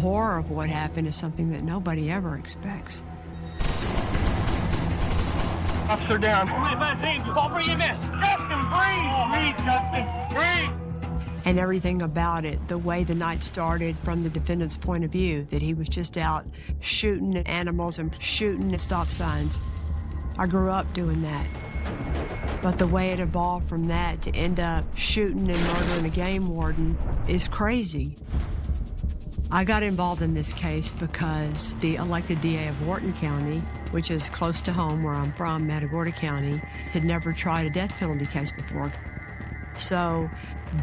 Horror of what happened is something that nobody ever expects. Officer down. Call for EMS. Justin, breathe! Breathe, Justin, breathe! And everything about it, the way the night started from the defendant's point of view, that he was just out shooting at animals and shooting at stop signs. I grew up doing that. But the way it evolved from that to end up shooting and murdering a game warden is crazy. I got involved in this case because the elected DA of Wharton County, which is close to home where I'm from, Matagorda County, had never tried a death penalty case before. So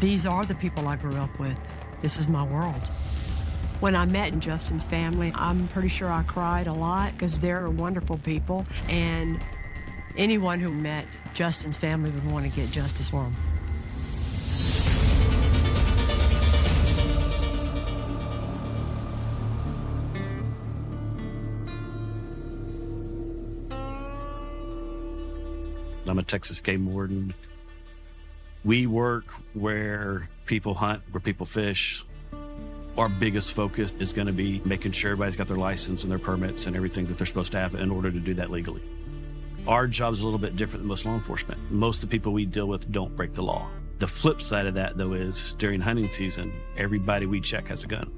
these are the people I grew up with. This is my world. When I met Justin's family, I'm pretty sure I cried a lot because they're wonderful people, and anyone who met Justin's family would want to get justice for him. I'm a Texas game warden. We work where people hunt, where people fish. Our biggest focus is going to be making sure everybody's got their license and their permits and everything that they're supposed to have in order to do that legally. Our job is a little bit different than most law enforcement. Most of the people we deal with don't break the law. The flip side of that, though, is during hunting season, everybody we check has a gun.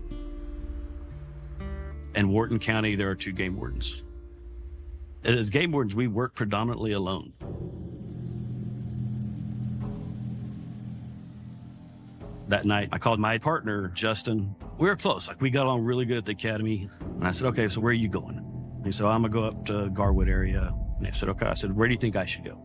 In Wharton County, there are 2 game wardens. As game wardens, we work predominantly alone. That night, I called my partner, Justin. We were close. Like, we got along really good at the academy. And I said, okay, so where are you going? He said, I'm going to go up to Garwood area. And I said, okay. I said, where do you think I should go?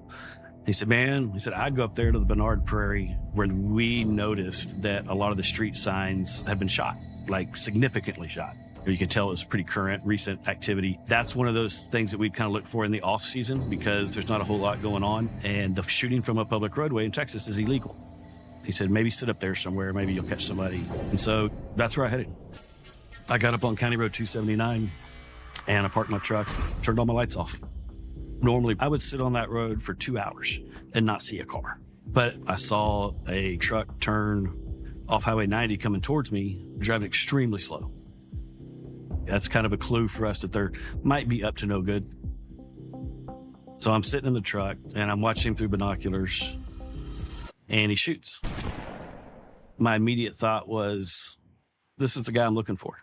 He said, I'd go up there to the Bernard Prairie, where we noticed that a lot of the street signs had been shot, like significantly shot. You can tell it was pretty current, recent activity. That's one of those things that we'd kind of look for in the off season because there's not a whole lot going on. And the shooting from a public roadway in Texas is illegal. He said, maybe sit up there somewhere. Maybe you'll catch somebody. And so that's where I headed. I got up on County Road 279 and I parked my truck, turned all my lights off. Normally, I would sit on that road for 2 hours and not see a car. But I saw a truck turn off Highway 90 coming towards me, driving extremely slow. That's kind of a clue for us that there might be up to no good. So I'm sitting in the truck and I'm watching him through binoculars and he shoots. My immediate thought was, this is the guy I'm looking for.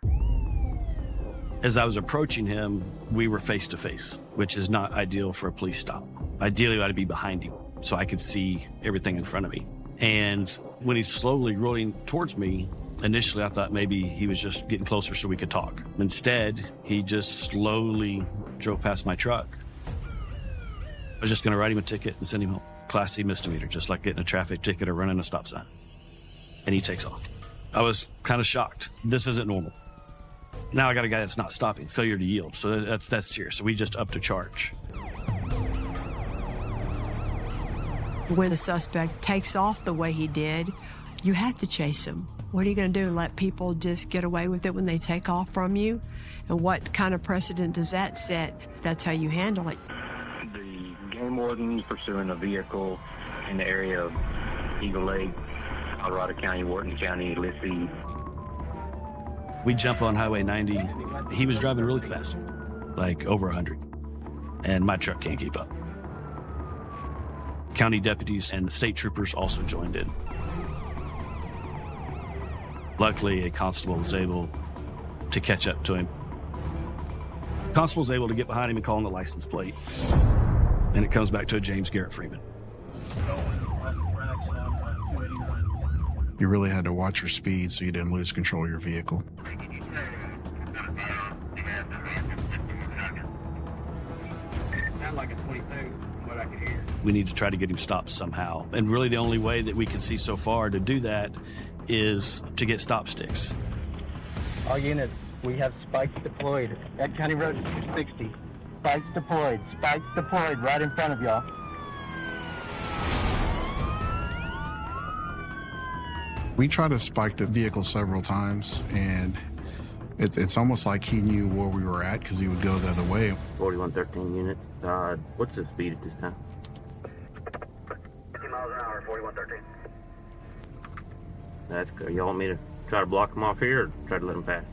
As I was approaching him, we were face to face, which is not ideal for a police stop. Ideally, I ought to be behind him so I could see everything in front of me. And when he's slowly rolling towards me, initially I thought maybe he was just getting closer so we could talk. Instead, he just slowly drove past my truck. I was just gonna write him a ticket and send him home. Class C misdemeanor, just like getting a traffic ticket or running a stop sign. And he takes off. I was kind of shocked. This isn't normal. Now I got a guy that's not stopping, failure to yield. So that's serious. So we just upped a charge. When the suspect takes off the way he did, you have to chase him. What are you going to do? Let people just get away with it when they take off from you? And what kind of precedent does that set? That's how you handle it. The game warden pursuing a vehicle in the area of Eagle Lake, Colorado County, Wharton County, Lissy. We jump on Highway 90. He was driving really fast, like over 100. And my truck can't keep up. County deputies and the state troopers also joined in. Luckily, a constable was able to catch up to him. Constable was able to get behind him and call on the license plate. And it comes back to a James Garrett Freeman. You really had to watch your speed so you didn't lose control of your vehicle. Sounded like a 22, from what I could hear. We need to try to get him stopped somehow. And really the only way that we can see so far to do that is to get stop sticks. All units, we have spikes deployed at County Road 260. Spikes deployed right in front of y'all. We tried to spike the vehicle several times, and it's almost like he knew where we were at because he would go the other way. 4113 unit. What's the speed at this time? 50 miles an hour, 4113. That's good. Y'all want me to try to block him off here or try to let him pass?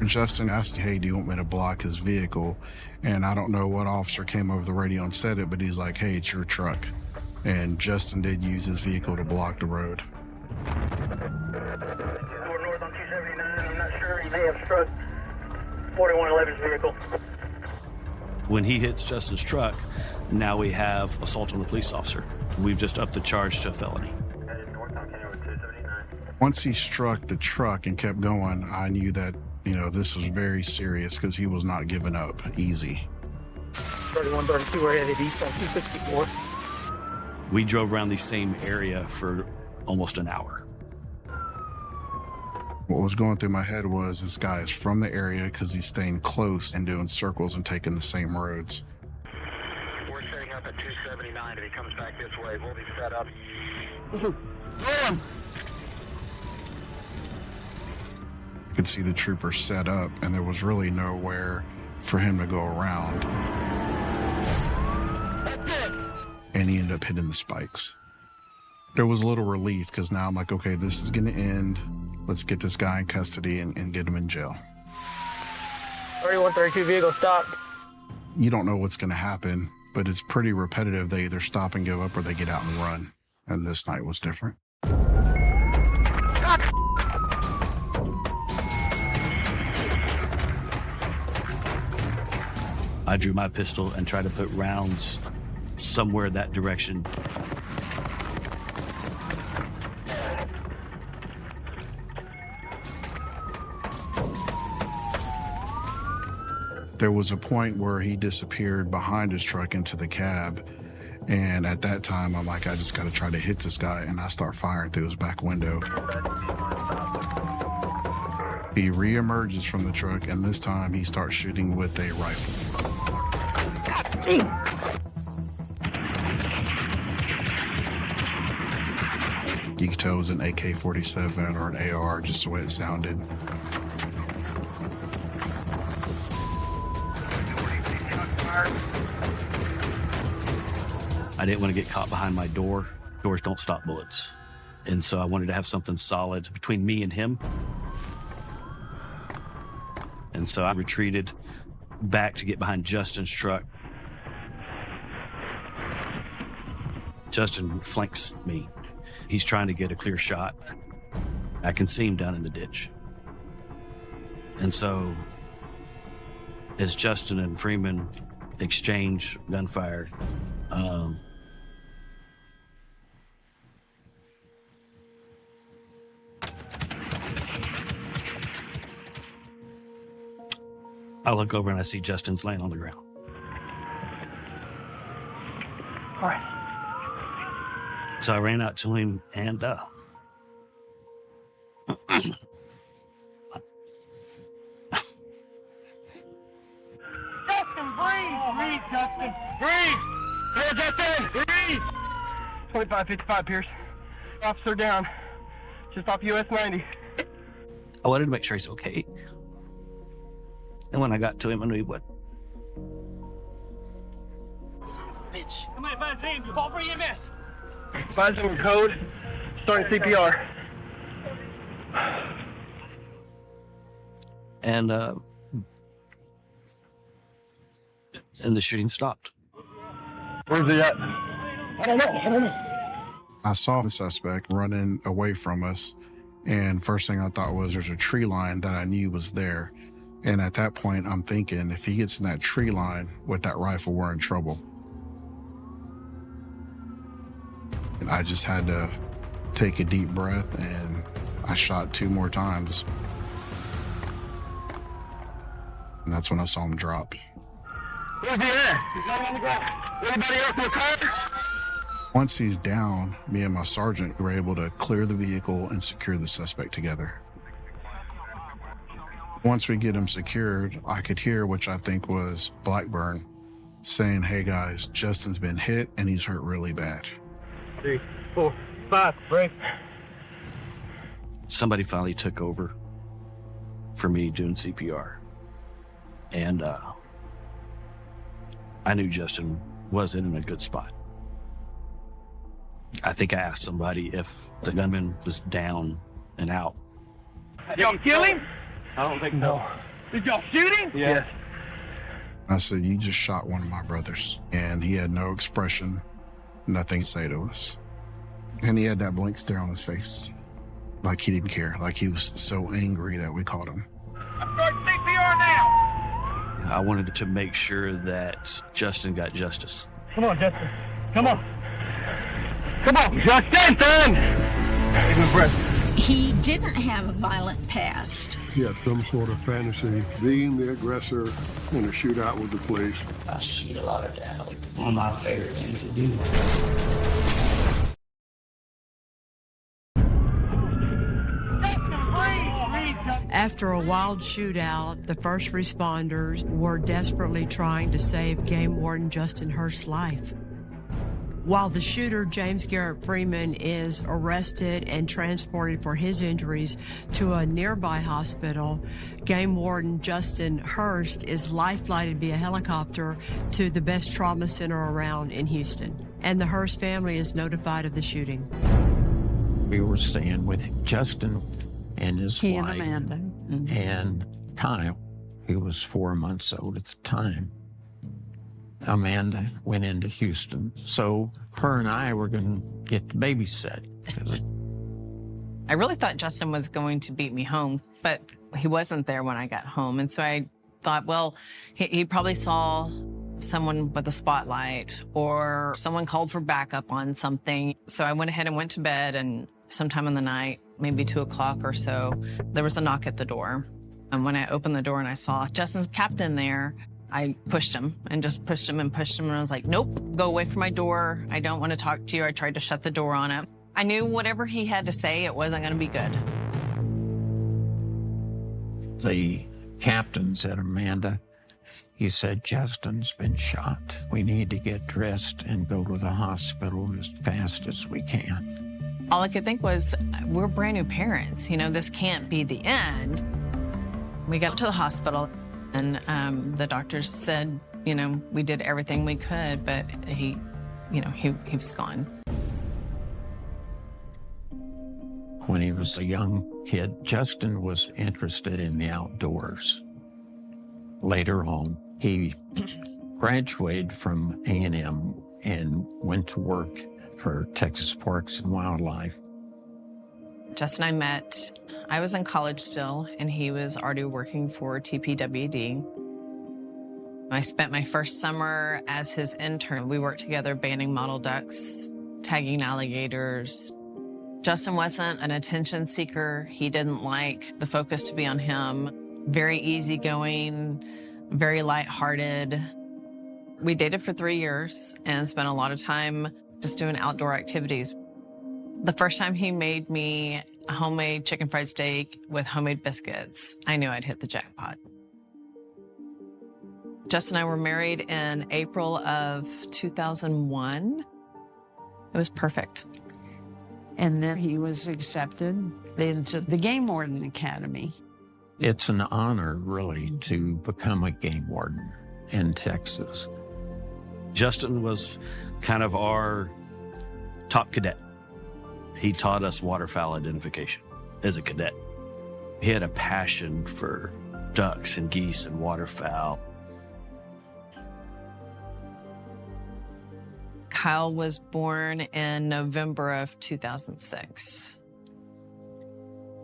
Justin asked, hey, do you want me to block his vehicle? And I don't know what officer came over the radio and said it, but he's like, hey, it's your truck. And Justin did use his vehicle to block the road. We're north on 279. I'm not sure. He may have struck 4111's vehicle. When he hits Justin's truck, now we have assault on the police officer. We've just upped the charge to a felony. Once he struck the truck and kept going, I knew that, this was very serious because he was not giving up easy. 3132, we're headed east on 264. We drove around the same area for almost an hour. What was going through my head was this guy is from the area because he's staying close and doing circles and taking the same roads. We're setting up at 279. If he comes back this way, we'll be set up. I could see the trooper set up, and there was really nowhere for him to go around. And he ended up hitting the spikes. There was a little relief because now I'm like, okay, this is going to end. Let's get this guy in custody and get him in jail. 3132 vehicle stopped. You don't know what's going to happen, but it's pretty repetitive. They either stop and give up or they get out and run. And this night was different. I drew my pistol and tried to put rounds somewhere that direction. There was a point where he disappeared behind his truck into the cab. And at that time, I'm like, I just got to try to hit this guy. And I start firing through his back window. He reemerges from the truck, and this time he starts shooting with a rifle. You could tell it was an AK-47 or an AR, just the way it sounded. I didn't want to get caught behind my door. Doors don't stop bullets. And so I wanted to have something solid between me and him. And so I retreated back to get behind Justin's truck. Justin flanks me. He's trying to get a clear shot. I can see him down in the ditch. And so as Justin and Freeman exchange gunfire, I look over and I see Justin's laying on the ground. All right. So I ran out to him and Justin, breathe! Breathe, Justin! Breathe! Hey, Justin! Breathe! 2555 Pierce. Officer down. Just off US 90. I wanted to make sure he's okay. And when I got to him, I knew he would. Come on, advise team. Call for EMS. Advise him code. Starting CPR. And the shooting stopped. Where's he at? I don't know. I saw the suspect running away from us, and first thing I thought was there's a tree line that I knew was there. And at that point, I'm thinking, if he gets in that tree line with that rifle, we're in trouble. And I just had to take a deep breath, and I shot 2 more times. And that's when I saw him drop. Where's he at? He's not on the ground. Anybody else in the car? Once he's down, me and my sergeant were able to clear the vehicle and secure the suspect together. Once we get him secured, I could hear, which I think was Blackburn, saying, hey guys, Justin's been hit and he's hurt really bad. 3, 4, 5, break. Somebody finally took over for me doing CPR. And I knew Justin wasn't in a good spot. I think I asked somebody if the gunman was down and out. Y'all kill him? I don't think so. Did y'all shoot him? Yes. I said, you just shot one of my brothers. And he had no expression, nothing to say to us. And he had that blank stare on his face. Like he didn't care. Like he was so angry that we caught him. I'm starting CPR now. I wanted to make sure that Justin got justice. Come on, Justin. Come on. Come on, Justin, son. Take my breath. He didn't have a violent past. He had some sort of fantasy being the aggressor in a shootout with the police. I shoot a lot of down. One of my favorite things to do. After a wild shootout, the first responders were desperately trying to save Game Warden Justin Hurst's life. While the shooter, James Garrett Freeman, is arrested and transported for his injuries to a nearby hospital, Game Warden Justin Hurst is life-flighted via helicopter to the best trauma center around in Houston. And the Hurst family is notified of the shooting. We were staying with Justin and his wife and Amanda. And Kyle, who was 4 months old at the time. Amanda went into Houston, so her and I were going to get to babysit. I really thought Justin was going to beat me home, but he wasn't there when I got home. And so I thought, well, he probably saw someone with a spotlight or someone called for backup on something. So I went ahead and went to bed, and sometime in the night, maybe 2 o'clock or so, there was a knock at the door. And when I opened the door and I saw Justin's captain there, I pushed him and just pushed him, and I was like, nope, go away from my door. I don't want to talk to you. I tried to shut the door on him. I knew whatever he had to say, it wasn't going to be good. The captain said, Amanda, he said, Justin's been shot. We need to get dressed and go to the hospital as fast as we can. All I could think was, we're brand new parents. You know, this can't be the end. We got to the hospital. And the doctors said, you know, we did everything we could, but he was gone. When he was a young kid, Justin was interested in the outdoors. Later on, he graduated from A&M and went to work for Texas Parks and Wildlife. Justin and I met, I was in college still, and he was already working for TPWD. I spent my first summer as his intern. We worked together banding model ducks, tagging alligators. Justin wasn't an attention seeker. He didn't like the focus to be on him. Very easygoing, very lighthearted. We dated for 3 years and spent a lot of time just doing outdoor activities. The first time he made me a homemade chicken fried steak with homemade biscuits, I knew I'd hit the jackpot. Justin and I were married in April of 2001. It was perfect. And then he was accepted into the Game Warden Academy. It's an honor, really, to become a game warden in Texas. Justin was kind of our top cadet. He taught us waterfowl identification as a cadet. He had a passion for ducks and geese and waterfowl. Kyle was born in November of 2006.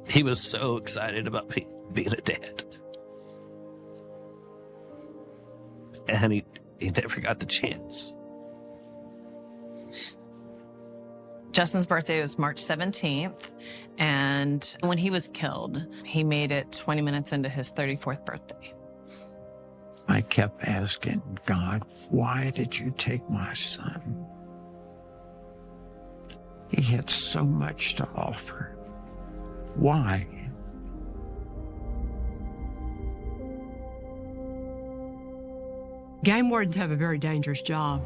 He was so excited about being a dad. And he never got the chance. Justin's birthday was March 17th, and when he was killed, he made it 20 minutes into his 34th birthday. I kept asking God, why did you take my son? He had so much to offer. Why? Game wardens have a very dangerous job.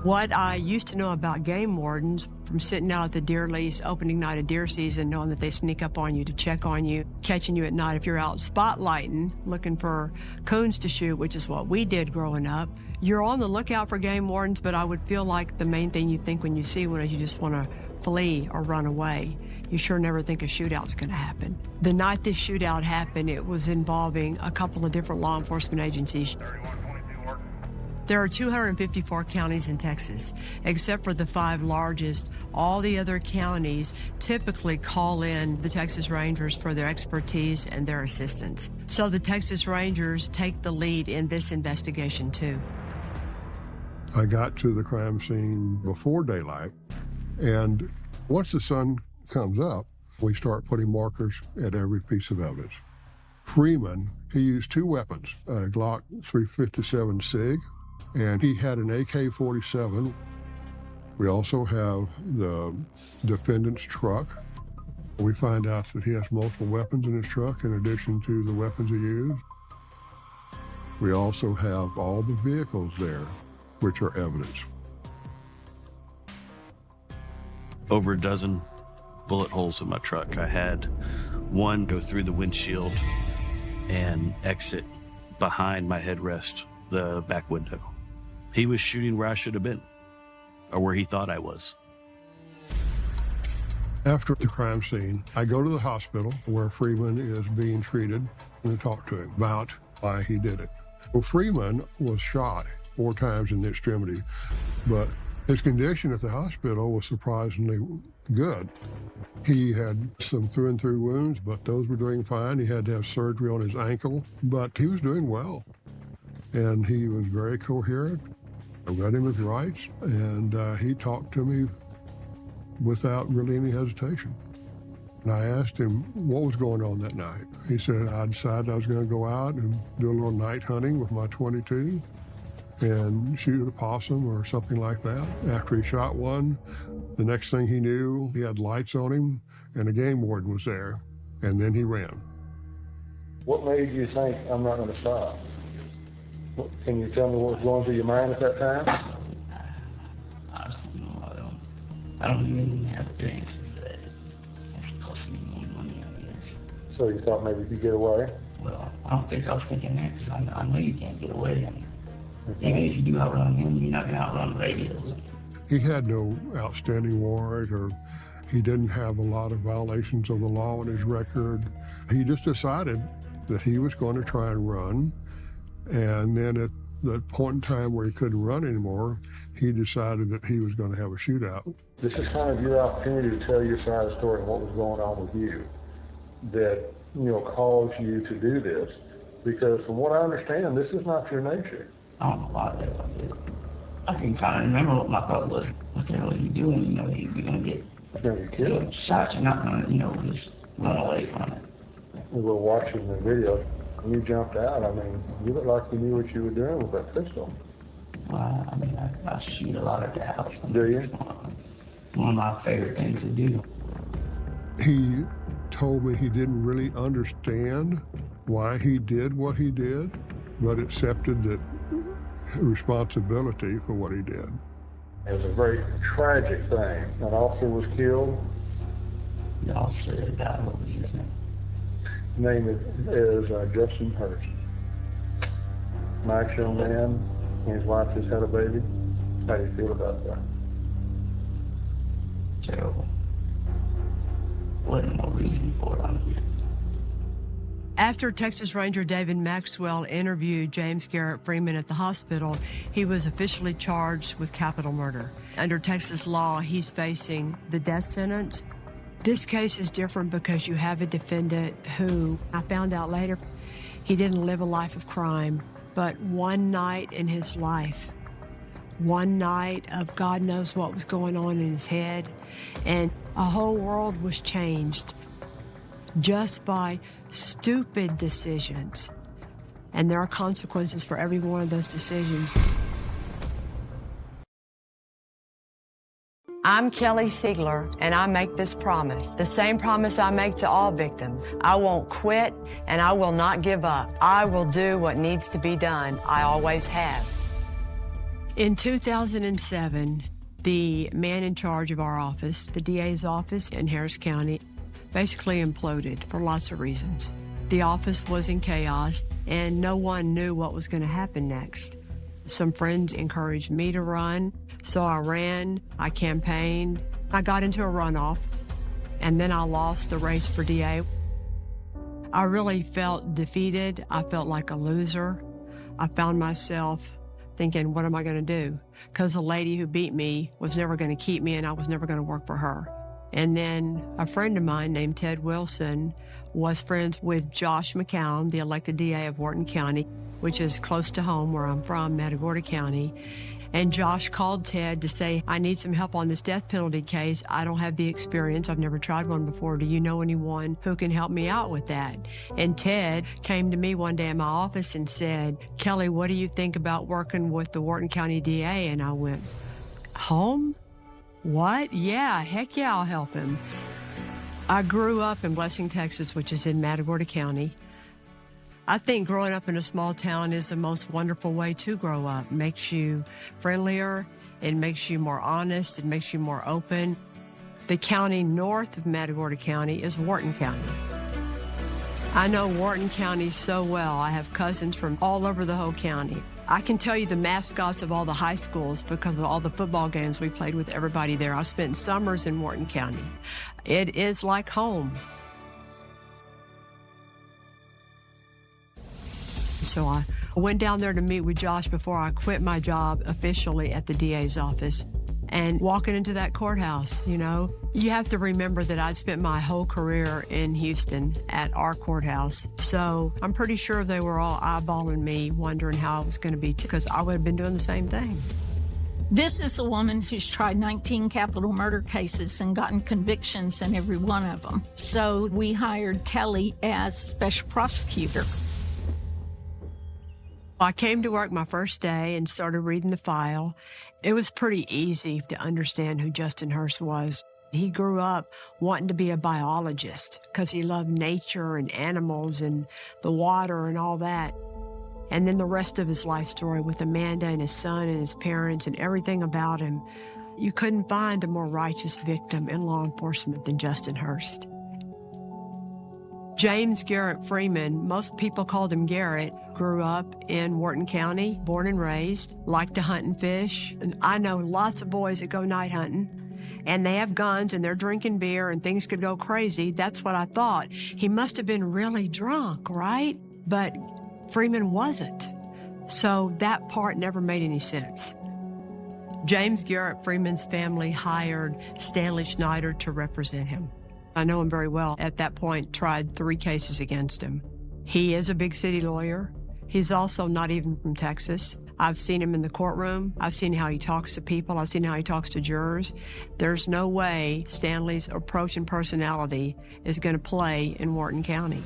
What I used to know about game wardens from sitting out at the deer lease opening night of deer season, knowing that they sneak up on you to check on you, catching you at night if you're out spotlighting, looking for coons to shoot, which is what we did growing up. You're on the lookout for game wardens, but I would feel like the main thing you think when you see one is you just want to flee or run away. You sure never think a shootout's going to happen. The night this shootout happened, it was involving a couple of different law enforcement agencies. There are 254 counties in Texas. Except for the 5 largest, all the other counties typically call in the Texas Rangers for their expertise and their assistance. So the Texas Rangers take the lead in this investigation too. I got to the crime scene before daylight, and once the sun comes up, we start putting markers at every piece of evidence. Freeman, he used 2 weapons, a Glock 357 SIG, and he had an AK-47. We also have the defendant's truck. We find out that he has multiple weapons in his truck in addition to the weapons he used. We also have all the vehicles there, which are evidence. Over a dozen bullet holes in my truck. I had one go through the windshield and exit behind my headrest, the back window. He was shooting where I should have been, or where he thought I was. After the crime scene, I go to the hospital where Freeman is being treated and talk to him about why he did it. Well, Freeman was shot 4 times in the extremity, but his condition at the hospital was surprisingly good. He had some through-and-through wounds, but those were doing fine. He had to have surgery on his ankle, but he was doing well. And he was very coherent. I read him his rights, and he talked to me without really any hesitation. And I asked him what was going on that night. He said, I decided I was going to go out and do a little night hunting with my .22 and shoot a possum or something like that. After he shot one, the next thing he knew, he had lights on him, and a game warden was there, and then he ran. What made you think, I'm not going to stop? Can you tell me what was going through your mind at that time? I don't even have the answer for that. It's costing me more money, I guess. So you thought maybe you could get away? Well, I don't think I was thinking that, because I know you can't get away. I mean, even if you do outrun him, you're not going to outrun the radios. He had no outstanding warrant, or he didn't have a lot of violations of the law on his record. He just decided that he was going to try and run. And then at the point in time where he couldn't run anymore, he decided that he was going to have a shootout. This is kind of your opportunity to tell your side of the story and what was going on with you that, caused you to do this. Because from what I understand, this is not your nature. I don't know why that was. I can kind of remember what my thought was. What the hell are you doing? You're going to get killed. Shot. You're not going to, just run away from it. We were watching the video. You jumped out. I mean, you looked like you knew what you were doing with that pistol. Well, I mean, I shoot a lot at the house. Do you? It's one of my favorite things to do. He told me he didn't really understand why he did what he did, but accepted that responsibility for what he did. It was a very tragic thing. An officer was killed. The officer that died, what was his name? His name is Justin Hurst. Nice young man. And his wife just had a baby. How do you feel about that? Terrible. Wasn't no reason for it. After Texas Ranger David Maxwell interviewed James Garrett Freeman at the hospital, he was officially charged with capital murder. Under Texas law, he's facing the death sentence. This case is different because you have a defendant who, I found out later, he didn't live a life of crime, but one night in his life, one night of God knows what was going on in his head, and a whole world was changed just by stupid decisions. And there are consequences for every one of those decisions. I'm Kelly Siegler, and I make this promise, the same promise I make to all victims. I won't quit, and I will not give up. I will do what needs to be done. I always have. In 2007, the man in charge of our office, the DA's office in Harris County, basically imploded for lots of reasons. The office was in chaos, and no one knew what was going to happen next. Some friends encouraged me to run, so I ran, I campaigned, I got into a runoff, and then I lost the race for DA. I really felt defeated. I felt like a loser. I found myself thinking, what am I going to do? Because the lady who beat me was never going to keep me, and I was never going to work for her. And then a friend of mine named Ted Wilson was friends with Josh McCown, the elected DA of Wharton County, which is close to home where I'm from, Matagorda County. And Josh called Ted to say, I need some help on this death penalty case. I don't have the experience. I've never tried one before. Do you know anyone who can help me out with that? And Ted came to me one day in my office and said, Kelly, what do you think about working with the Wharton County DA? And I went, home? What? Yeah, heck yeah, I'll help him. I grew up in Blessing, Texas, which is in Matagorda County. I think growing up in a small town is the most wonderful way to grow up. It makes you friendlier, it makes you more honest, it makes you more open. The county north of Matagorda County is Wharton County. I know Wharton County so well. I have cousins from all over the whole county. I can tell you the mascots of all the high schools because of all the football games we played with everybody there. I spent summers in Wharton County. It is like home. So I went down there to meet with Josh before I quit my job officially at the DA's office. And walking into that courthouse, you know, you have to remember that I'd spent my whole career in Houston at our courthouse. So I'm pretty sure they were all eyeballing me, wondering how I was going to be, because I would have been doing the same thing. This is a woman who's tried 19 capital murder cases and gotten convictions in every one of them. So we hired Kelly as special prosecutor. I came to work my first day and started reading the file. It was pretty easy to understand who Justin Hurst was. He grew up wanting to be a biologist because he loved nature and animals and the water and all that. And then the rest of his life story with Amanda and his son and his parents and everything about him. You couldn't find a more righteous victim in law enforcement than Justin Hurst. James Garrett Freeman, most people called him Garrett, grew up in Wharton County, born and raised, liked to hunt and fish. And I know lots of boys that go night hunting, and they have guns and they're drinking beer and things could go crazy. That's what I thought. He must have been really drunk, right? But Freeman wasn't. So that part never made any sense. James Garrett Freeman's family hired Stanley Schneider to represent him. I know him very well. At that point, tried 3 cases against him. He is a big city lawyer. He's also not even from Texas. I've seen him in the courtroom. I've seen how he talks to people. I've seen how he talks to jurors. There's no way Stanley's approach and personality is going to play in Wharton County.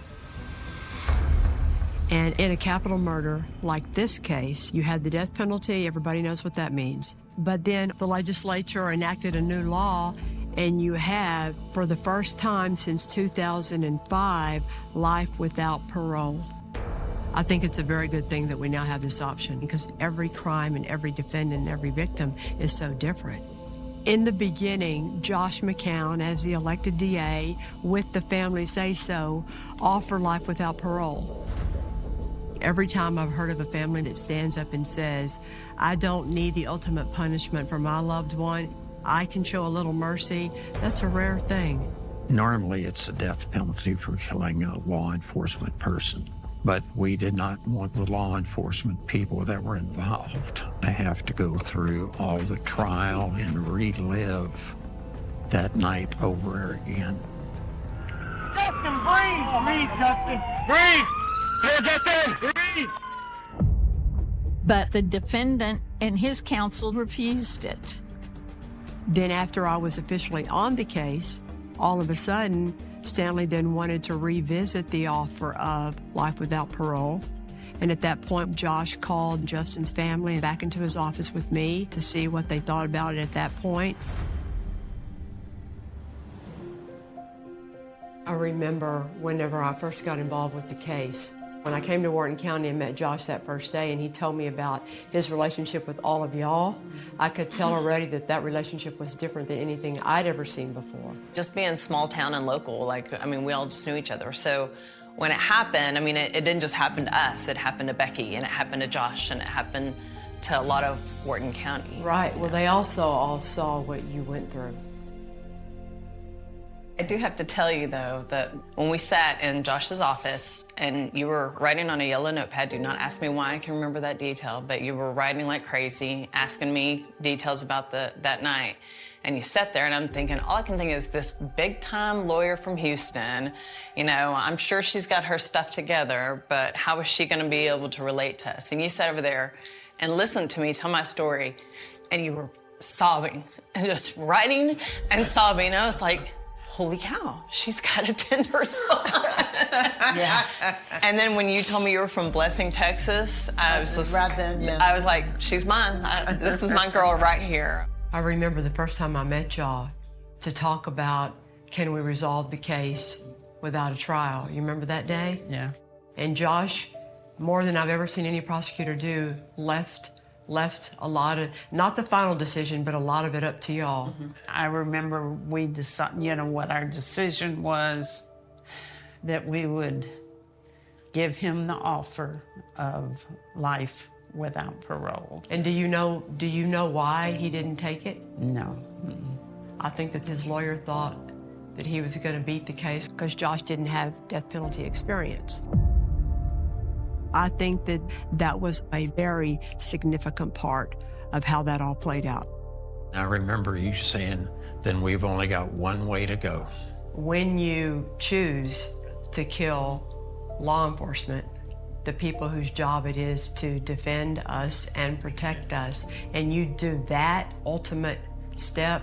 And in a capital murder like this case, you had the death penalty. Everybody knows what that means. But then the legislature enacted a new law, and you have, for the first time since 2005, life without parole. I think it's a very good thing that we now have this option, because every crime and every defendant and every victim is so different. In the beginning, Josh McCown, as the elected DA, with the family say-so, offered life without parole. Every time I've heard of a family that stands up and says, I don't need the ultimate punishment for my loved one, I can show a little mercy, that's a rare thing. Normally, it's a death penalty for killing a law enforcement person. But we did not want the law enforcement people that were involved to have to go through all the trial and relive that night over again. Justin, breathe! Breathe, Justin! Breathe! Hey, Justin! Breathe! But the defendant and his counsel refused it. Then after I was officially on the case, all of a sudden, Stanley then wanted to revisit the offer of life without parole. And at that point, Josh called Justin's family back into his office with me to see what they thought about it at that point. I remember whenever I first got involved with the case, when I came to Wharton County and met Josh that first day, and he told me about his relationship with all of y'all, I could tell already that that relationship was different than anything I'd ever seen before. Just being small town and local, we all just knew each other. So when it happened, it didn't just happen to us. It happened to Becky, and it happened to Josh, and it happened to a lot of Wharton County. Right. Well, they also all saw what you went through. I do have to tell you, though, that when we sat in Josh's office and you were writing on a yellow notepad, do not ask me why I can remember that detail, but you were writing like crazy, asking me details about that night. And you sat there and I'm thinking, all I can think is this big-time lawyer from Houston, you know, I'm sure she's got her stuff together, but how is she going to be able to relate to us? And you sat over there and listened to me tell my story, and you were sobbing and just writing and sobbing. I was like, holy cow, she's got a tender soul. Yeah. And then when you told me you were from Blessing, Texas, I was just, I was like, she's mine. This is my girl right here. I remember the first time I met y'all to talk about, can we resolve the case without a trial? You remember that day? Yeah. And Josh, more than I've ever seen any prosecutor do, left a lot of, not the final decision, but a lot of it up to y'all. I remember we decided, you know, what our decision was, that we would give him the offer of life without parole. And do you know why he didn't take it? No. I think that his lawyer thought that he was going to beat the case because Josh didn't have death penalty experience. I think that that was a very significant part of how that all played out. I remember you saying, then we've only got one way to go. When you choose to kill law enforcement, the people whose job it is to defend us and protect us, and you do that ultimate step,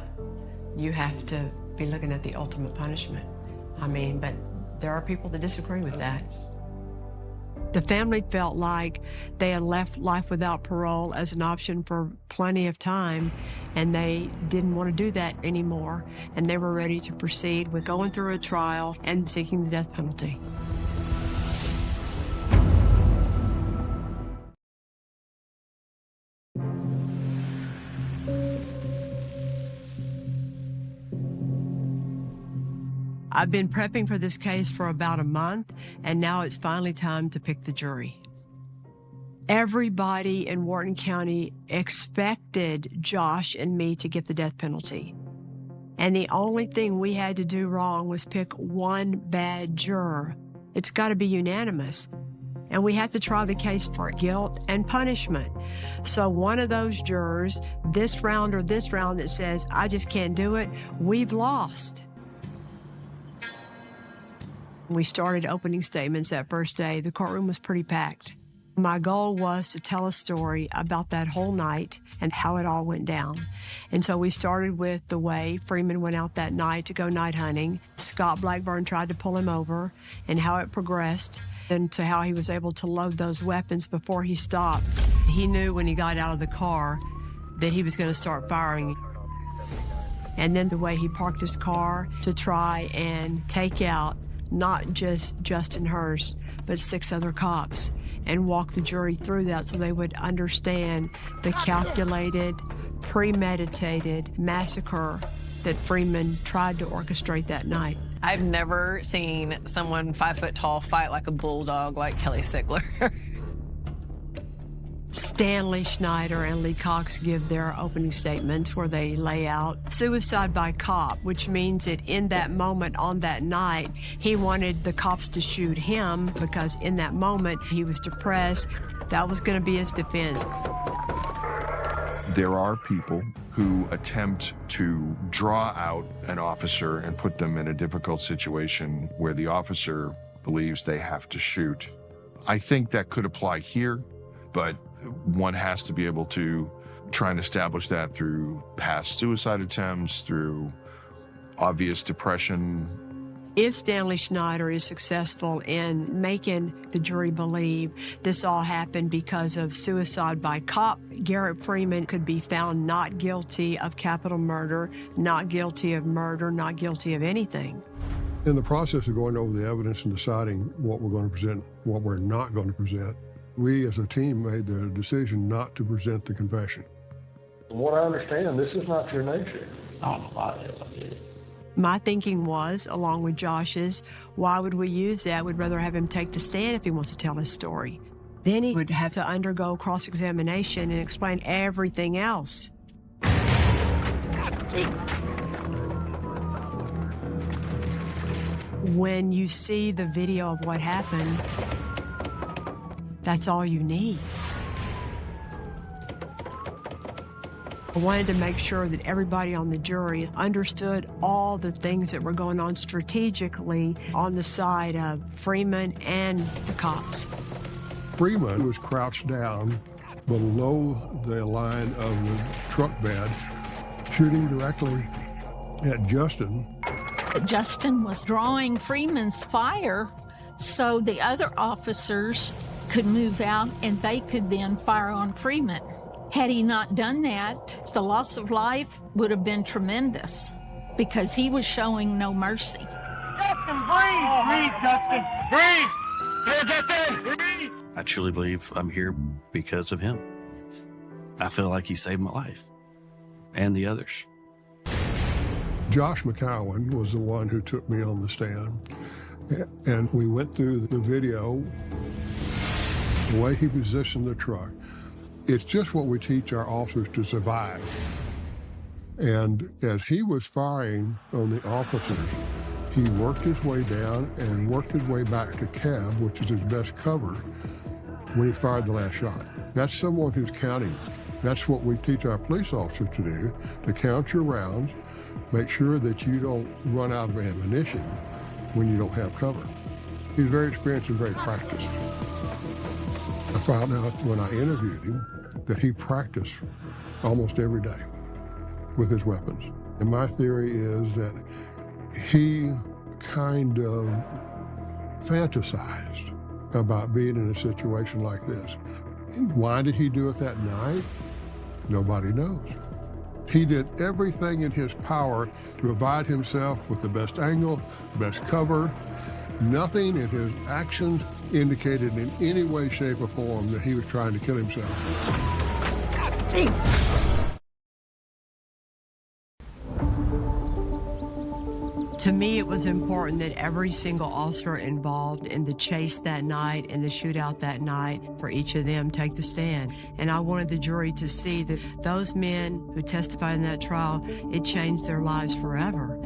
you have to be looking at the ultimate punishment. I mean, but there are people that disagree with that. The family felt like they had left life without parole as an option for plenty of time, and they didn't want to do that anymore, and they were ready to proceed with going through a trial and seeking the death penalty. I've been prepping for this case for about a month, and now it's finally time to pick the jury. Everybody in Wharton County expected Josh and me to get the death penalty. And the only thing we had to do wrong was pick one bad juror. It's got to be unanimous. And we have to try the case for guilt and punishment. So one of those jurors, this round or this round, that says, I just can't do it, we've lost. We started opening statements that first day. The courtroom was pretty packed. My goal was to tell a story about that whole night and how it all went down. And so we started with the way Freeman went out that night to go night hunting. Scott Blackburn tried to pull him over, and how it progressed, and to how he was able to load those weapons before he stopped. He knew when he got out of the car that he was going to start firing. And then the way he parked his car to try and take out not just Justin Hurst, but 6 other cops, and walk the jury through that so they would understand the calculated, premeditated massacre that Freeman tried to orchestrate that night. I've never seen someone 5 foot tall fight like a bulldog like Kelly Siegler. Stanley Schneider and Lee Cox give their opening statements where they lay out suicide by cop, which means that in that moment on that night, he wanted the cops to shoot him because in that moment he was depressed. That was going to be his defense. There are people who attempt to draw out an officer and put them in a difficult situation where the officer believes they have to shoot. I think that could apply here, but one has to be able to try and establish that through past suicide attempts, through obvious depression. If Stanley Schneider is successful in making the jury believe this all happened because of suicide by cop, Garrett Freeman could be found not guilty of capital murder, not guilty of murder, not guilty of anything. In the process of going over the evidence and deciding what we're going to present, what we're not going to present, we as a team made the decision not to present the confession. From what I understand, this is not your nature. I don't know why the hell I did it. My thinking was, along with Josh's, why would we use that? We'd rather have him take the stand if he wants to tell his story. Then he would have to undergo cross-examination and explain everything else. When you see the video of what happened, that's all you need. I wanted to make sure that everybody on the jury understood all the things that were going on strategically on the side of Freeman and the cops. Freeman was crouched down below the line of the truck bed, shooting directly at Justin. Justin was drawing Freeman's fire so the other officers could move out and they could then fire on Freeman. Had he not done that, the loss of life would have been tremendous because he was showing no mercy. Justin, breathe! Breathe, Justin! Breathe! Here, Justin! Breathe! I truly believe I'm here because of him. I feel like he saved my life and the others. Josh McCowan was the one who took me on the stand, and we went through the video, the way he positioned the truck. It's just what we teach our officers to survive. And as he was firing on the officers, he worked his way down and worked his way back to cab, which is his best cover, when he fired the last shot. That's someone who's counting. That's what we teach our police officers to do, to count your rounds, make sure that you don't run out of ammunition when you don't have cover. He's very experienced and very practiced. I found out when I interviewed him that he practiced almost every day with his weapons. And my theory is that he kind of fantasized about being in a situation like this. And why did he do it that night? Nobody knows. He did everything in his power to provide himself with the best angle, the best cover. Nothing in his actions indicated in any way, shape, or form that he was trying to kill himself. Hey. To me, it was important that every single officer involved in the chase that night and the shootout that night, for each of them take the stand. And I wanted the jury to see that those men who testified in that trial, it changed their lives forever.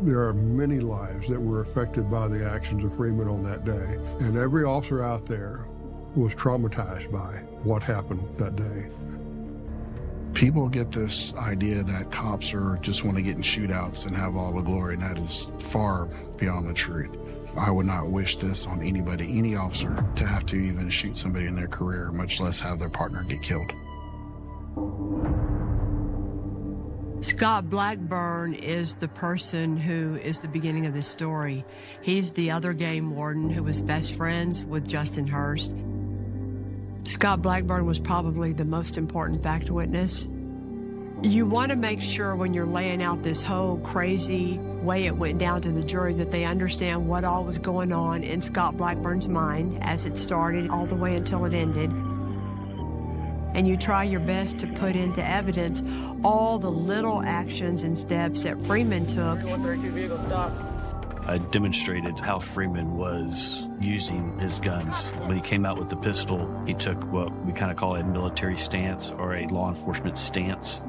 There are many lives that were affected by the actions of Freeman on that day. And every officer out there was traumatized by what happened that day. People get this idea that cops are just want to get in shootouts and have all the glory, and that is far beyond the truth. I would not wish this on anybody, any officer, to have to even shoot somebody in their career, much less have their partner get killed. Scott Blackburn is the person who is the beginning of this story. He's the other game warden who was best friends with Justin Hurst. Scott Blackburn was probably the most important fact witness. You want to make sure when you're laying out this whole crazy way it went down to the jury that they understand what all was going on in Scott Blackburn's mind as it started all the way until it ended. And you try your best to put into evidence all the little actions and steps that Freeman took. I demonstrated how Freeman was using his guns. When he came out with the pistol, he took what we kind of call a military stance or a law enforcement stance,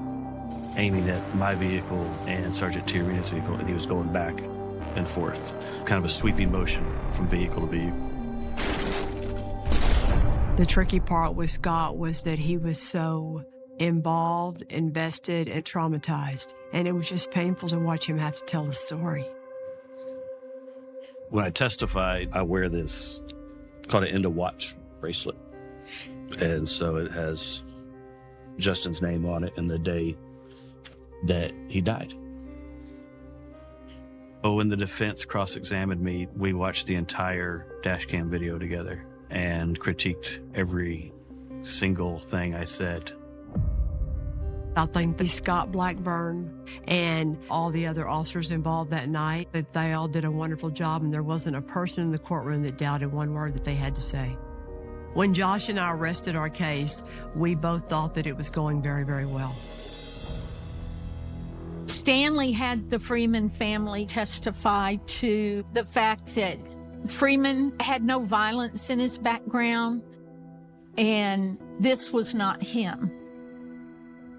aiming at my vehicle and Sergeant Tiarina's vehicle, and he was going back and forth, kind of a sweeping motion from vehicle to vehicle. The tricky part with Scott was that he was so involved, invested, and traumatized, and it was just painful to watch him have to tell the story. When I testify, I wear this, called an end of watch bracelet. And so it has Justin's name on it and the day that he died. But when the defense cross-examined me, we watched the entire dash cam video together and critiqued every single thing I said. I think that Scott Blackburn and all the other officers involved that night, that they all did a wonderful job, and there wasn't a person in the courtroom that doubted one word that they had to say. When Josh and I rested our case, we both thought that it was going very, very well. Stanley had the Freeman family testify to the fact that Freeman had no violence in his background, and this was not him.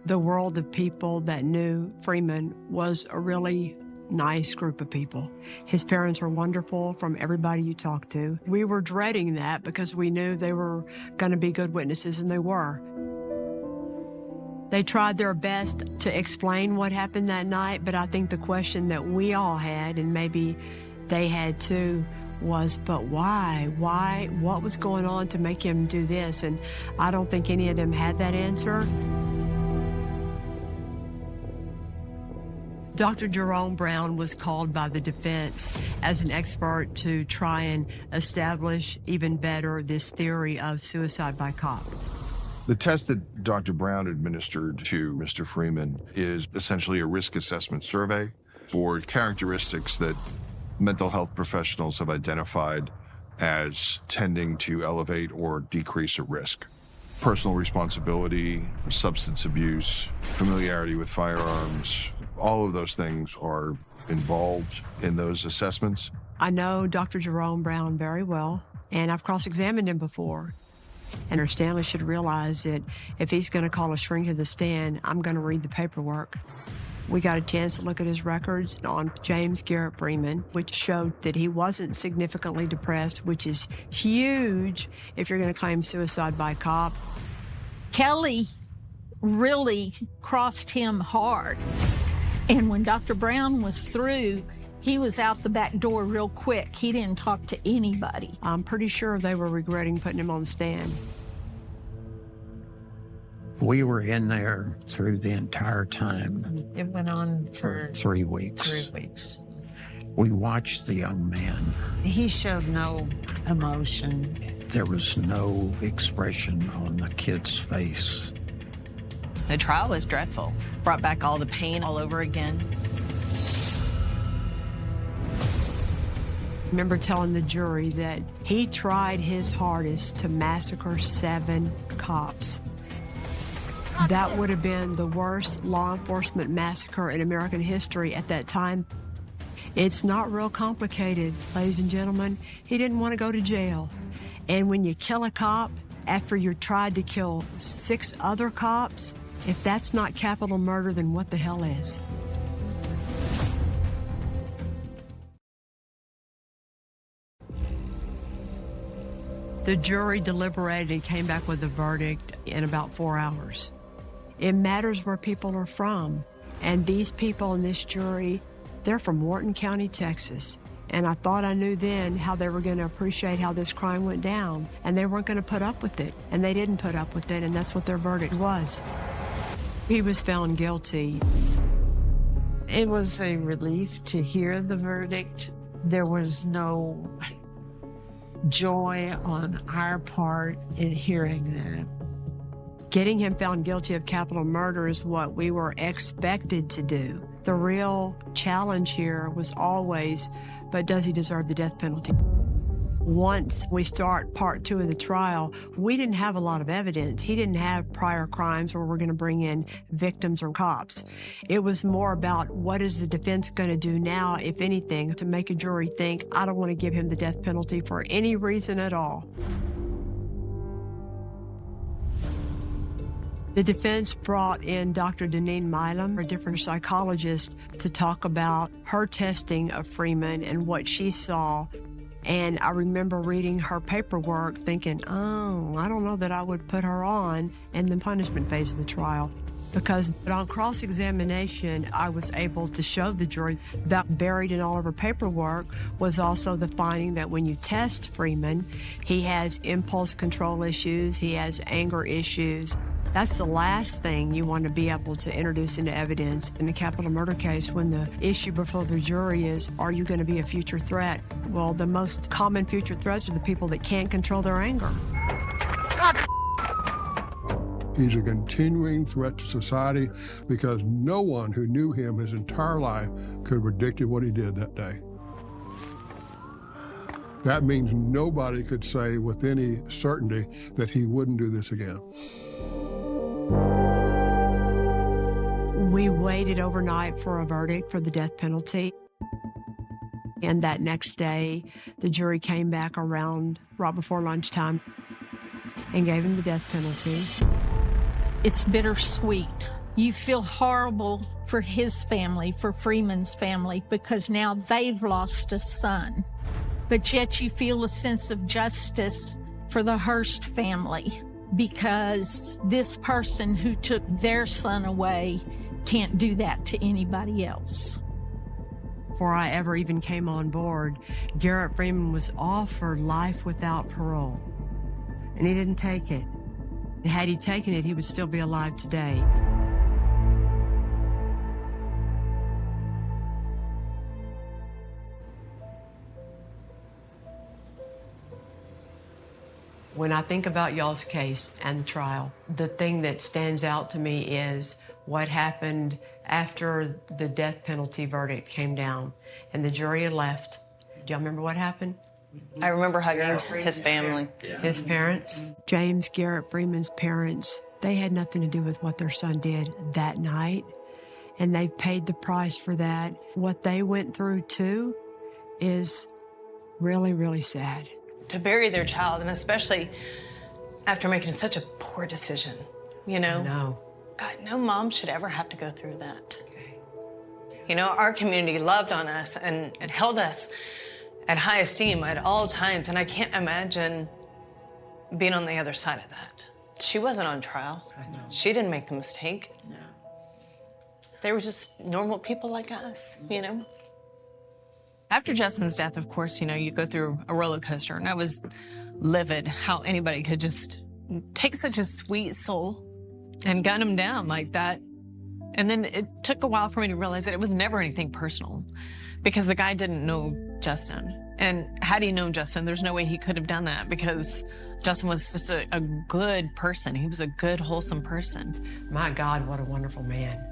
The world of people that knew Freeman was a really nice group of people. His parents were wonderful from everybody you talked to. We were dreading that because we knew they were going to be good witnesses, and they were. They tried their best to explain what happened that night, but I think the question that we all had, and maybe they had too, was, but why? Why? What was going on to make him do this? And I don't think any of them had that answer. Dr. Jerome Brown was called by the defense as an expert to try and establish even better this theory of suicide by cop. The test that Dr. Brown administered to Mr. Freeman is essentially a risk assessment survey for characteristics that mental health professionals have identified as tending to elevate or decrease a risk. Personal responsibility, substance abuse, familiarity with firearms, all of those things are involved in those assessments. I know Dr. Jerome Brown very well, and I've cross-examined him before. And Stanley should realize that if he's going to call a shrink to the stand, I'm going to read the paperwork. We got a chance to look at his records on James Garrett Freeman, which showed that he wasn't significantly depressed, which is huge if you're going to claim suicide by cop. Kelly really crossed him hard. And when Dr. Brown was through, he was out the back door real quick. He didn't talk to anybody. I'm pretty sure they were regretting putting him on the stand. We were in there through the entire time. It went on for 3 weeks. 3 weeks. We watched the young man. He showed no emotion. There was no expression on the kid's face. The trial was dreadful. Brought back all the pain all over again. I remember telling the jury that he tried his hardest to massacre 7 cops. That would have been the worst law enforcement massacre in American history at that time. It's not real complicated, ladies and gentlemen. He didn't want to go to jail. And when you kill a cop after you tried to kill 6 other cops, if that's not capital murder, then what the hell is? The jury deliberated and came back with a verdict in about 4 hours. It matters where people are from. And these people in this jury, they're from Wharton County, Texas. And I thought I knew then how they were going to appreciate how this crime went down. And they weren't going to put up with it. And they didn't put up with it, and that's what their verdict was. He was found guilty. It was a relief to hear the verdict. There was no joy on our part in hearing that. Getting him found guilty of capital murder is what we were expected to do. The real challenge here was always, but does he deserve the death penalty? Once we start part 2 of the trial, we didn't have a lot of evidence. He didn't have prior crimes where we're going to bring in victims or cops. It was more about what is the defense going to do now, if anything, to make a jury think, I don't want to give him the death penalty for any reason at all. The defense brought in Dr. Deneen Milam, a different psychologist, to talk about her testing of Freeman and what she saw. And I remember reading her paperwork thinking, oh, I don't know that I would put her on in the punishment phase of the trial. Because on cross-examination, I was able to show the jury that buried in all of her paperwork was also the finding that when you test Freeman, he has impulse control issues, he has anger issues. That's the last thing you want to be able to introduce into evidence in a capital murder case when the issue before the jury is, are you going to be a future threat? Well, the most common future threats are the people that can't control their anger. He's a continuing threat to society because no one who knew him his entire life could have predicted what he did that day. That means nobody could say with any certainty that he wouldn't do this again. We waited overnight for a verdict for the death penalty. And that next day, the jury came back around right before lunchtime and gave him the death penalty. It's bittersweet You feel horrible for his family, for Freeman's family, because now they've lost a son. But yet you feel a sense of justice for the Hurst family, because this person who took their son away can't do that to anybody else. Before I ever even came on board, Garrett Freeman was offered life without parole, and he didn't take it. And had he taken it, he would still be alive today. When I think about y'all's case and the trial, the thing that stands out to me is what happened after the death penalty verdict came down and the jury had left. Do y'all remember what happened? I remember hugging his family. His parents, James Garrett Freeman's parents, they had nothing to do with what their son did that night, and they paid the price for that. What they went through, too, is really, really sad. To bury their child, and especially after making such a poor decision, you know? No. God, no mom should ever have to go through that. You know, our community loved on us and held us at high esteem at all times, and I can't imagine being on the other side of that. She wasn't on trial. I know. She didn't make the mistake. No. They were just normal people like us, you know? After Justin's death, of course, you know, you go through a roller coaster, and I was livid how anybody could just take such a sweet soul and gun him down like that. And then it took a while for me to realize that it was never anything personal, because the guy didn't know Justin. And had he known Justin, there's no way he could have done that, because Justin was just a good person. He was a good, wholesome person. My God, what a wonderful man.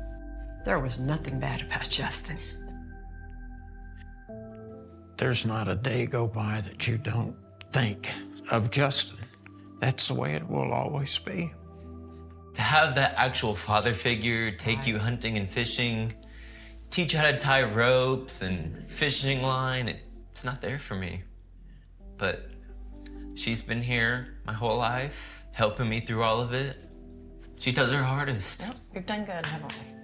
There was nothing bad about Justin. There's not a day go by that you don't think of Justin. That's the way it will always be. To have that actual father figure take you hunting and fishing, teach you how to tie ropes and fishing line, it's not there for me. But she's been here my whole life, helping me through all of it. She does her hardest. Yep, we've done good, haven't we?